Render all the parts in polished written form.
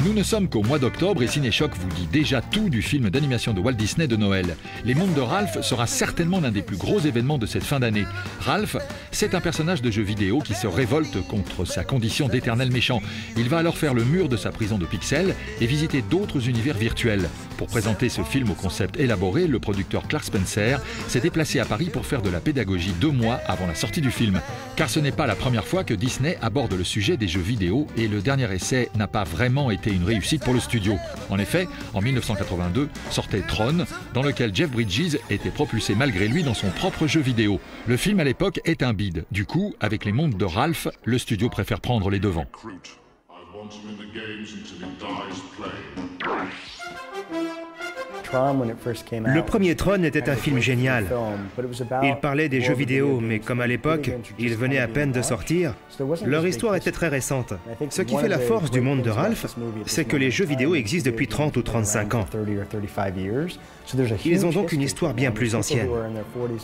Nous ne sommes qu'au mois d'octobre et Cinéchoc vous dit déjà tout du film d'animation de Walt Disney de Noël. Les Mondes de Ralph sera certainement l'un des plus gros événements de cette fin d'année. Ralph, c'est un personnage de jeu vidéo qui se révolte contre sa condition d'éternel méchant. Il va alors faire le mur de sa prison de pixels et visiter d'autres univers virtuels. Pour présenter ce film au concept élaboré, le producteur Clark Spencer s'est déplacé à Paris pour faire de la pédagogie 2 mois avant la sortie du film. Car ce n'est pas la première fois que Disney aborde le sujet des jeux vidéo et le dernier essai n'a pas vraiment été une réussite pour le studio. En effet, en 1982, sortait Tron, dans lequel Jeff Bridges était propulsé malgré lui dans son propre jeu vidéo. Le film à l'époque est un bide. Du coup, avec les mondes de Ralph, le studio préfère prendre les devants. Le premier Tron était un film génial. Il parlait des jeux vidéo, mais comme à l'époque, ils venaient à peine de sortir, leur histoire était très récente. Ce qui fait la force du monde de Ralph, c'est que les jeux vidéo existent depuis 30 ou 35 ans. Ils ont donc une histoire bien plus ancienne.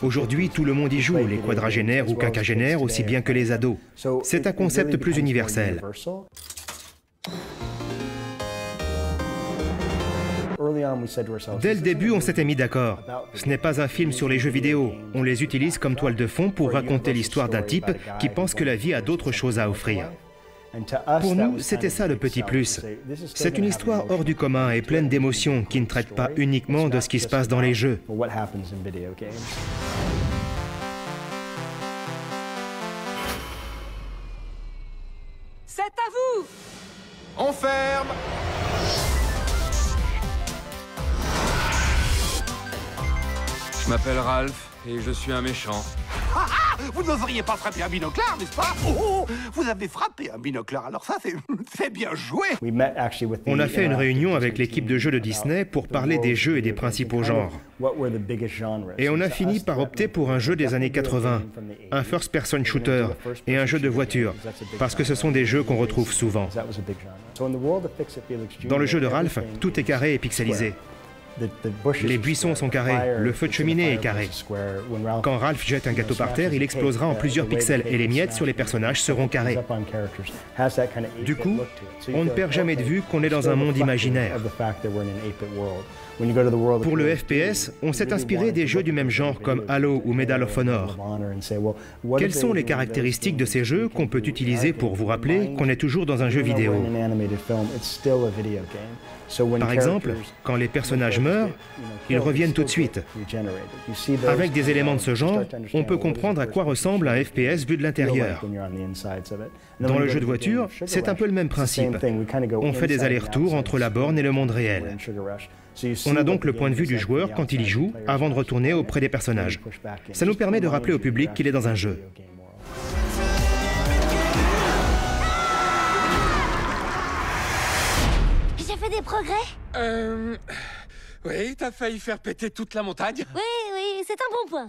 Aujourd'hui, tout le monde y joue, les quadragénaires ou quinquagénaires, aussi bien que les ados. C'est un concept plus universel. Dès le début, on s'était mis d'accord. Ce n'est pas un film sur les jeux vidéo. On les utilise comme toile de fond pour raconter l'histoire d'un type qui pense que la vie a d'autres choses à offrir. Pour nous, c'était ça le petit plus. C'est une histoire hors du commun et pleine d'émotions qui ne traite pas uniquement de ce qui se passe dans les jeux. C'est à vous! On ferme! Je m'appelle Ralph et je suis un méchant. Ah ah! Vous n'oseriez pas frapper un binoclard, n'est-ce pas? Oh, vous avez frappé un binoclard, alors ça, c'est bien joué! On a fait une réunion avec l'équipe de jeux de Disney pour parler des jeux et des principaux genres. Et on a fini par opter pour un jeu des années 80, un first-person shooter et un jeu de voiture, parce que ce sont des jeux qu'on retrouve souvent. Dans le jeu de Ralph, tout est carré et pixelisé. Les buissons sont carrés, le feu de cheminée est carré. Quand Ralph jette un gâteau par terre, il explosera en plusieurs pixels et les miettes sur les personnages seront carrées. Du coup, on ne perd jamais de vue qu'on est dans un monde imaginaire. Pour le FPS, on s'est inspiré des jeux du même genre comme Halo ou Medal of Honor. Quelles sont les caractéristiques de ces jeux qu'on peut utiliser pour vous rappeler qu'on est toujours dans un jeu vidéo? Par exemple, quand les personnages meurent, ils reviennent tout de suite. Avec des éléments de ce genre, on peut comprendre à quoi ressemble un FPS vu de l'intérieur. Dans le jeu de voiture, c'est un peu le même principe. On fait des allers-retours entre la borne et le monde réel. On a donc le point de vue du joueur quand il y joue, avant de retourner auprès des personnages. Ça nous permet de rappeler au public qu'il est dans un jeu. J'ai fait des progrès? Oui, t'as failli faire péter toute la montagne? Oui, c'est un bon point.